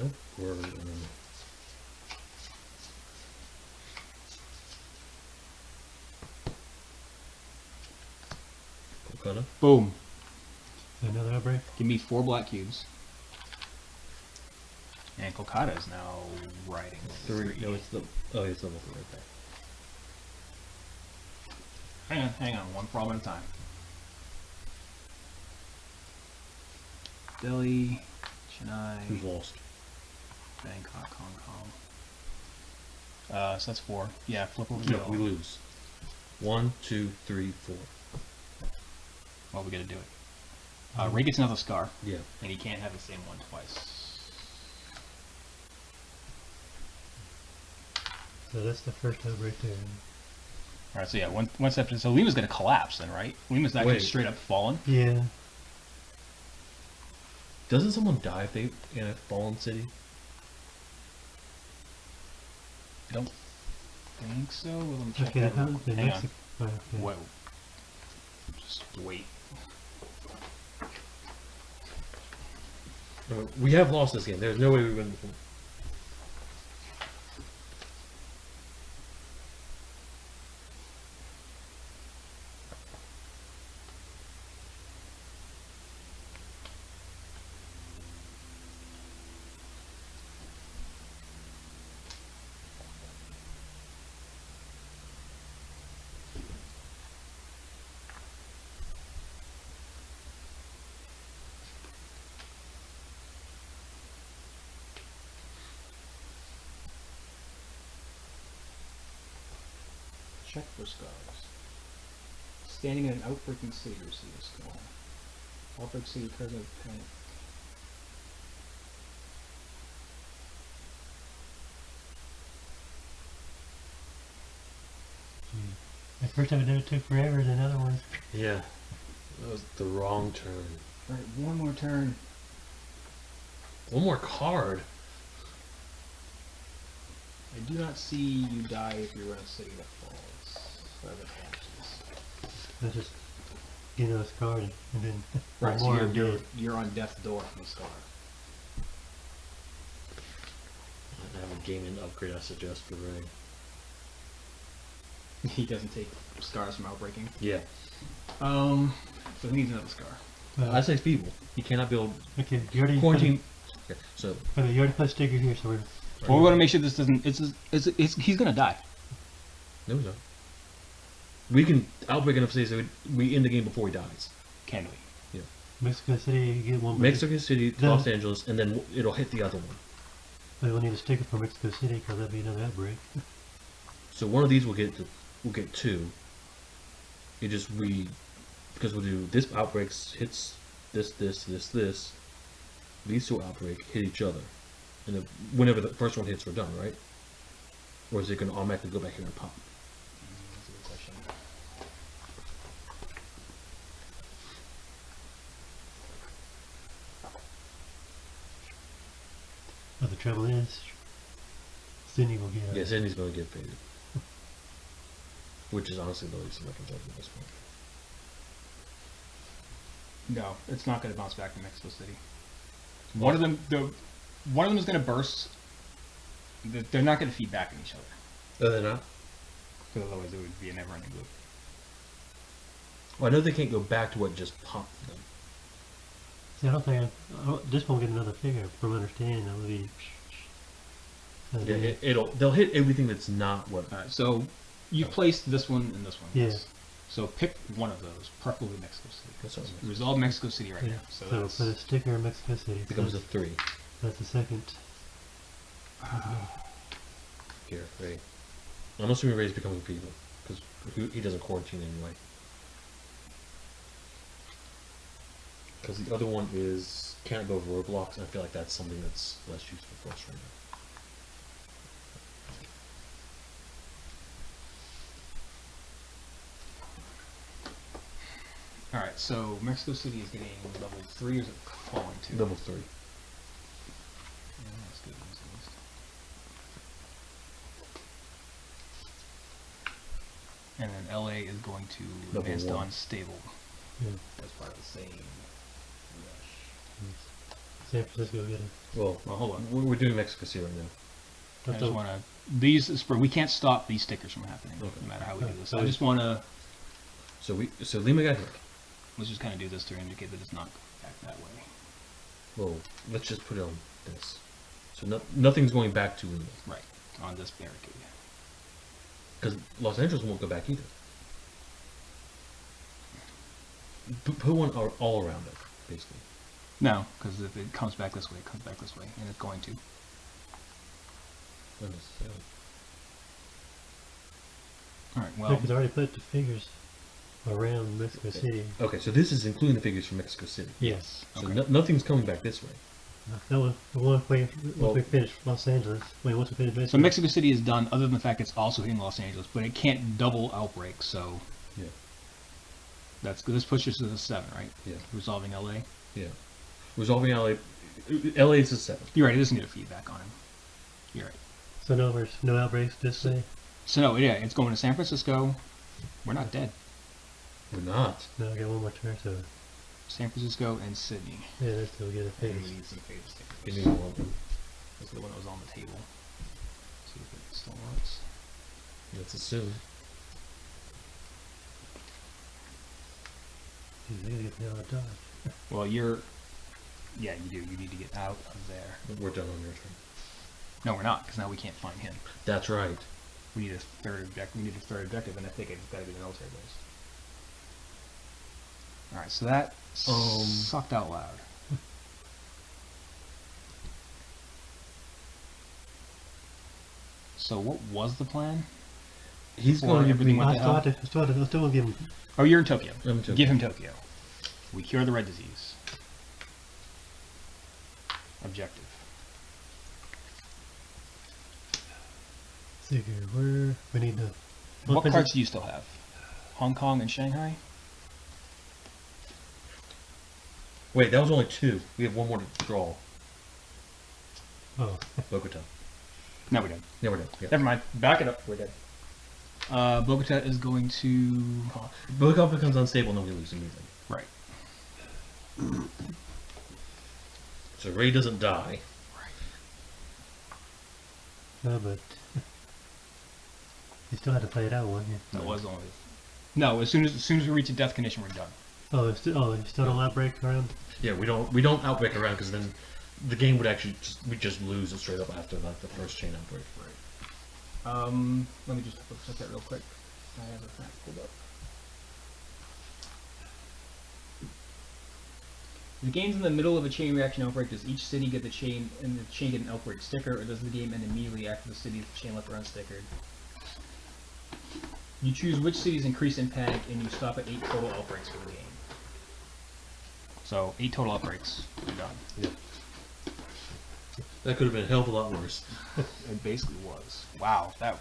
Nope, we're... Kolkata. Boom. Another outbreak. Give me 4 black cubes. And Kolkata is now riding 3. No, it's the... Oh, it's level 3 right there. Hang on, 1 problem at a time. Delhi, Chennai, Who's lost? Bangkok, Hong Kong. So that's 4. Yeah, flip over the No, middle. we lose. 1, 2, 3, 4. Well, we gotta do it. Ray gets another scar, Yeah. and he can't have the same one twice. So that's the first outbreak there. Alright, so yeah, one step. So Lima's gonna collapse then, right? Lima's actually Wait. straight up fallen. Yeah. Doesn't someone die if they in a fallen city? I don't think so. Well, let me check Okay, that how real quick. the Hang on. Mexico. Okay. Whoa. Just wait. We have lost this game. There's no way we win this one. Check for scars. Standing in an outbreaking city receive a scar. Outbreak city occurs in a panic. The first time it took forever, and another one. Yeah. That was the wrong turn. Alright, 1 more turn. 1 more card. I do not see you die if you're in a city that falls. Or that collapses. That's just get those card and then Right, one so more. you're on death's door from the scar. I have a gaming upgrade I suggest for Ray. He doesn't take scars from outbreaking. Yeah. So he needs another scar. I say feeble. He cannot build Okay, you already quarantine. Okay, so you already put a sticker here, so we're. Well, we want to make sure this doesn't. He's gonna die. no, no. We can outbreak enough cities so we end the game before he dies. Can we? Yeah. Mexico City, you get one. Mexico City, No. Los Angeles, and then it'll hit the other one. But we'll need a sticker for Mexico City because that'd be another outbreak. So one of these will get two. It just because we'll do this outbreaks hits this. These two outbreak hit each other, and then whenever the first one hits, we're done, right? Or is it going to automatically go back here and pop? That's a good question. But the trouble is, Sydney will get. Yeah, Sydney's going to get faded, which is honestly the least I can judge at this point. No, it's not going to bounce back to Mexico City. One of them is going to burst. They're not going to feed back on each other. Oh, they're not? Because otherwise it would be a never-ending loop. Well, I know they can't go back to what just popped them. See, I don't think this won't get another figure. From understanding, it'll be. Yeah, they'll hit everything that's not what. Alright, so you placed this one and this one. Yeah. Yes. So pick one of those, preferably Mexico City. That's what I was Resolve Mexico City right Yeah. now. So So that's, put a sticker in Mexico City. becomes a So 3. that's the second. Here, Ray. I'm assuming Ray's becoming feeble because he doesn't quarantine anyway. Because the other one is can't go over roadblocks, and I feel like that's something that's less useful for us right now. Alright, so Mexico City is getting level 3 or is it falling 2? Level 3. Yeah, that's good news at least. And then LA is going to Level advance to 1. unstable. Yeah. That's part of the same rush. San Francisco get a. Well, hold on. we're doing Mexico City right now. I just want to. These is for. We can't stop these stickers from happening, Okay. no matter how we do this. So I just want to. So Lima got hit. Let's just kind of do this to indicate that it's not back that way. Well, let's just put it on this. So nothing's going back to Lima Right on this barricade. because Los Angeles won't go back either. Put one all around it, basically. No, because if it comes back this way, it comes back this way, and it's going to. Not necessarily. All right. Well, Because I already put the figures around Mexico City. Okay, so this is including the figures from Mexico City. Yes. So Okay. nothing's coming back this way. That was once we Well- finish Los Angeles. Once we finish Mexico. so Mexico City is done, other than the fact it's also hitting Los Angeles, but it can't double outbreak. So Yeah. that's good. This pushes to the 7, right? Yeah. Resolving LA. Yeah. Resolving LA. LA is a 7. You're right. It doesn't get a feedback on him. You're right. So no, there's no outbreaks this way. So no, yeah, it's going to San Francisco. We're not dead. We're not. No, I got one more turn. So San Francisco and Sydney. yeah, let's still get a And figure. we need some fade stickers. Give me one of them. This is the one that was on the table. See if it still works. Let's assume. Jeez, I gotta get the hell out of Dodge. Well, yeah, you do. You need to get out of there. We're done on your turn. No, we're not, because now we can't find him. That's right. We need a third objective. We need a third objective, and I think it's got to be the military base. All right, so that sucked out loud. So what was the plan? He's Before going to everything be. went I to hell? still want to give him. Oh, you're in Tokyo. I'm in Tokyo. Give him Tokyo. We cure the red disease. Objective. See here, where we need to. What is cards it? do you still have? Hong Kong and Shanghai? Wait, that was only 2. We have one more to draw. Oh, Bogota. No, we don't. Yeah, we're done. Yeah. Never mind. Back it up. We're dead. Bogota is going to... Bogota becomes unstable, and then we lose immediately. Right. So Ray doesn't die. no, but you still had to play it out one here. That was only... No, as soon as we reach a death condition, we're done. Oh, you still don't outbreak around. Yeah, we don't outbreak around because then the game would actually just lose it straight up after like the first chain outbreak. Right. Let me just check that real quick. I have a fact pulled up. The game's in the middle of a chain reaction outbreak. Does each city get the chain and the chain get an outbreak sticker, or does the game end immediately after the city's chain left are unstickered? You choose which cities increase in panic, and you stop at 8 total outbreaks for the game. So 8 total outbreaks. You're done. Yeah. That could have been a hell of a lot worse. It basically was. Wow. That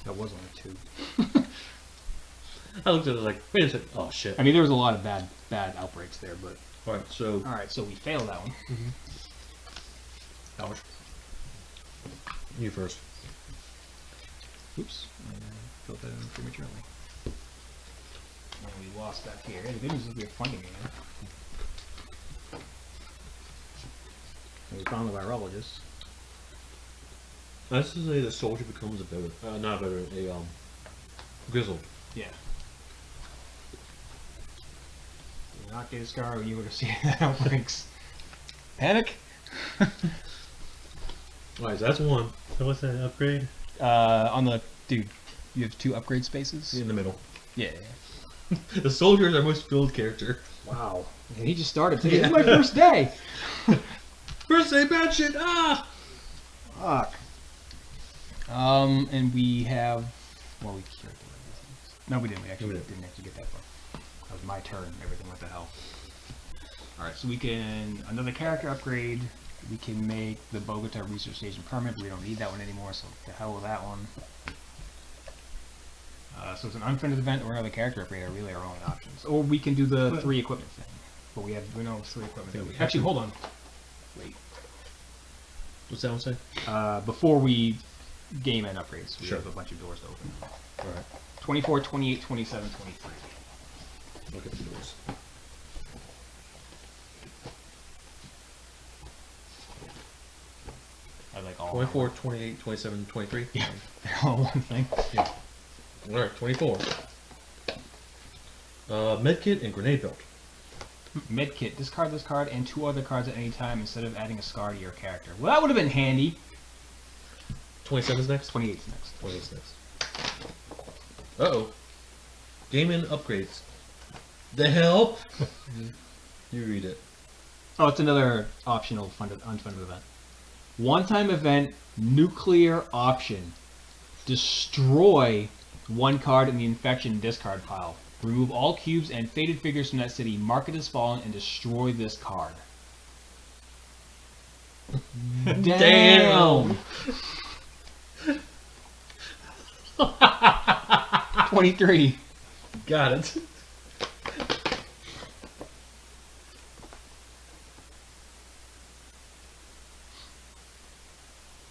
was only 2. I looked at it like, wait a second. Oh shit. I mean, there was a lot of bad outbreaks there, but Alright, so. all right. So we failed that one. Ouch. You first. Oops. I filled that in prematurely. And we lost that here. The good news is we have funding again. And we found the virologist. That's to say the soldier becomes a veteran. Not a veteran, a grizzled. Yeah. Do not get a scar when you were to see that outbreaks. Panic? Alright, so that's one. So what's that upgrade? On the dude, you have 2 upgrade spaces. In the middle. Yeah. The soldier is our most build character. Wow. And he just started today. This is my first day. First day bad shit. Ah. Fuck. And we have. Well, we cured the resistance. No, we didn't. We actually didn't actually get that far. That was my turn. Everything went to hell. All right, so we can another character upgrade. We can make the Bogota research station permanent. We don't need that one anymore, so the hell with that one. So it's an unfriended event or another character upgrade are really our only options. Or we can do the 3 equipment thing. But we know 3 equipment thing. Actually, hold on. Wait. What's that one say? Before we game end upgrades, we Sure. have a bunch of doors to open. Alright. 24, 28, 27, 23. Look at the doors. I like all 24, 28, 27, 23? Yeah, they're all one thing. Yeah. Alright, 24. Medkit and grenade belt. Medkit, discard this card and 2 other cards at any time instead of adding a scar to your character. Well, that would have been handy. 27's next? 28's next. 28's next. Uh-oh. Game in upgrades. The hell? You read it. Oh, it's another optional unfunded event. One-time event, nuclear option. Destroy 1 card in the infection discard pile. Remove all cubes and faded figures from that city. Mark it as fallen and destroy this card. Damn! 23. Got it.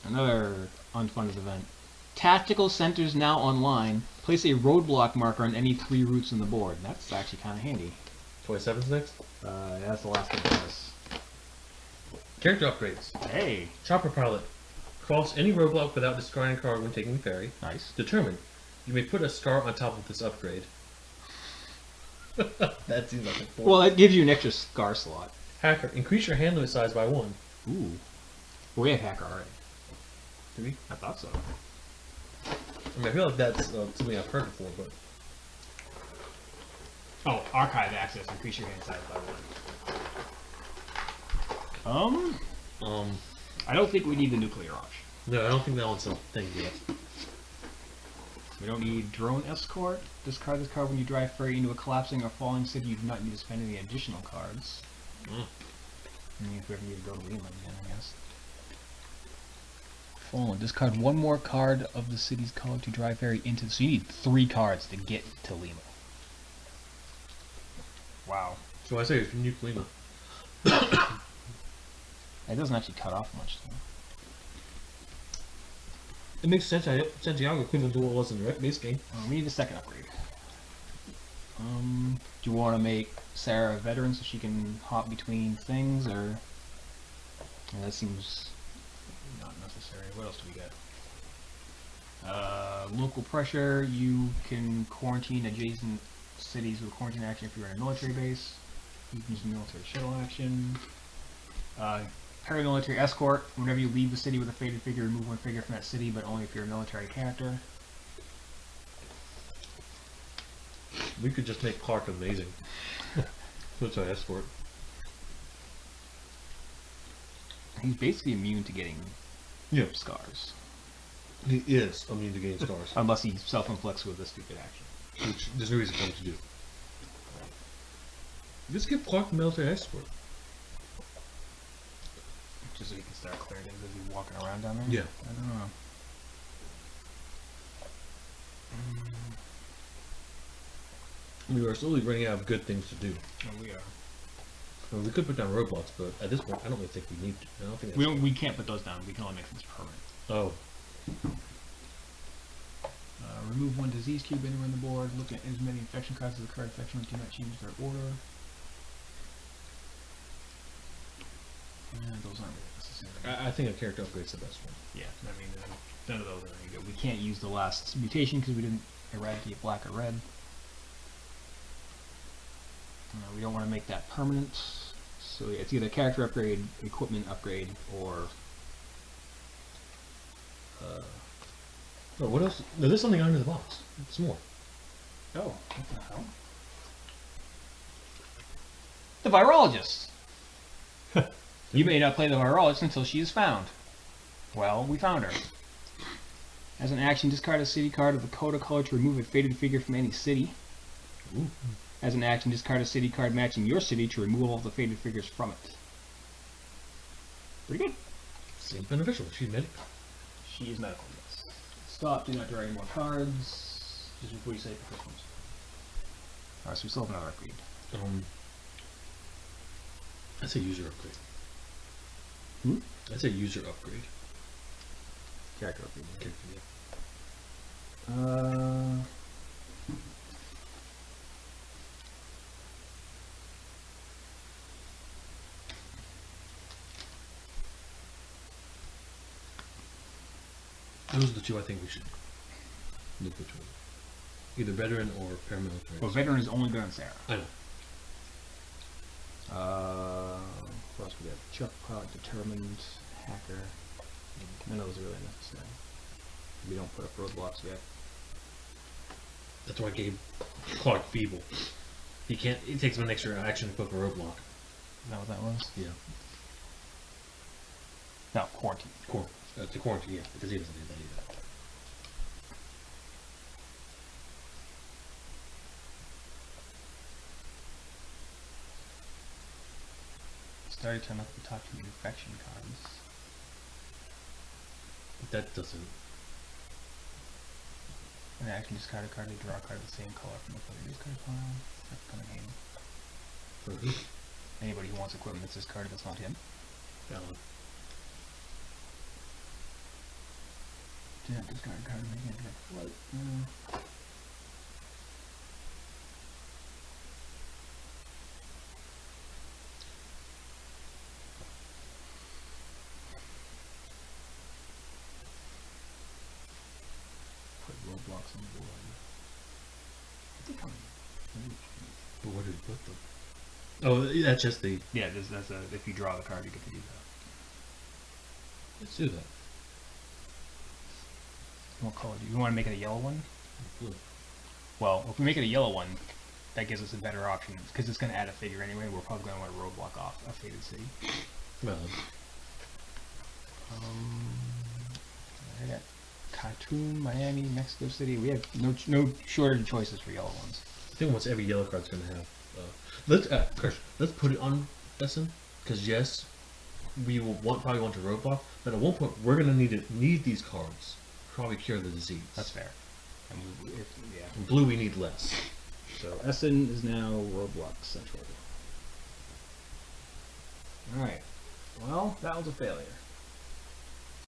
Another unfunded event. Tactical centers now online. Place a roadblock marker on any 3 routes on the board. That's actually kind of handy. 27's next? That's the last one for us. Character upgrades. Hey, Chopper pilot. Cross any roadblock without discarding a card when taking the ferry. nice. Determine. You may put a scar on top of this upgrade. That seems like a 4. Well, that gives you an extra scar slot. Hacker. Increase your hand limit size by 1. Ooh. Well, we have hacker already. Do we? I thought so. I mean, I feel like that's something I've heard before, but... Oh, archive access. Increase your hand size by 1. I don't think we need the nuclear option. No, I don't think that one's a thing yet. We don't need drone escort. Discard this card when you drive ferry into a collapsing or falling city. You do not need to spend any additional cards. I mean, if we ever need to go to Lima again, I guess. Fallen. Discard 1 more card of the city's color to drive ferry into. So you need 3 cards to get to Lima. Wow. So I say it's nuke Lima. It doesn't actually cut off much, though. It makes sense. Santiago couldn't do what was in the base game. We need a second upgrade. Do you want to make Sarah a veteran so she can hop between things, or... Yeah, that seems not necessary. What else do we got? Local pressure. You can quarantine adjacent cities with quarantine action if you're in a military base. You can use military shuttle action. Paramilitary escort. Whenever you leave the city with a faded figure, remove 1 figure from that city, but only if you're a military character. We could just make Clark amazing. Military escort. He's basically immune to getting Yeah. scars. He is immune to getting scars. Unless he self-inflicts with this stupid action. Which there's no reason for him to do. Just give Clark military escort. Just so he can start clearing things as he's walking around down there? Yeah. I don't know. We are slowly running out of good things to do. Oh, we are. Well, we could put down roadblocks, but at this point, I don't really think we need to. I don't think that's We can't put those down. We can only make things permanent. Oh. Remove one disease cube anywhere on the board. Look at as many infection cards as the card infection ones do not change their order. And those aren't really necessary. I think a character upgrade's the best one. Yeah, I mean, none of those are any good. We can't use the last mutation because we didn't eradicate black or red. We don't want to make that permanent. So yeah, it's either character upgrade, equipment upgrade, or... Oh, what else? No, there's something under the box. Some more. Oh, what the hell? The Virologist! You may not play the Virologist until she is found. Well, we found her. As an action, discard a city card of the Coda color to remove a faded figure from any city. Ooh. As an action, discard a city card matching your city to remove all the faded figures from it. Pretty good. Seems beneficial. She's medic. She is medical, yes. Stop, do not draw any more cards. Just before you say professionals. Alright, so we still have another upgrade. I say user upgrade. I say user upgrade. Character upgrade. Character, yeah. Those are the two I think we should look between. Either veteran or paramilitary. Well, veteran is only good on Sarah. I know. What else we got? Chuck Pot, Determined, Hacker. None of those are really necessary. We don't put up roadblocks yet. That's why I gave Clark Feeble. He can't. It takes him an extra action to put up a roadblock. Is that what that was? Yeah. No, Quarantine. It's a quarantine. Yeah, because he doesn't do that either. Started turn up the top 2 infection cards. That doesn't. An action, discard a card to draw a card of the same color from the player discard pile. That's kind of game. For who? Anybody who wants equipment that's discarded that's not him. Valid. Do not discard a card making a direct flight. Put roadblocks on the board. I think But where did he put them? Oh, that's just the. yeah, that's a, if you draw the card, you get to do that. Let's do that. What color do you want to make it a yellow one? Blue. Well, if we make it a yellow one, that gives us a better option because it's going to add a figure anyway. We're probably going to want to roadblock off a faded city. Valid. I got Khartoum, Miami, Mexico City. We have no shortage of choices for yellow ones. I think once every yellow card's gonna have. Chris, let's put it on Essen, because yes, we will probably want to roadblock, but at one point we're gonna need these cards. To probably cure the disease. That's fair. And yeah. In blue, we need less. So Essen is now roadblock central. All right. Well, that was a failure.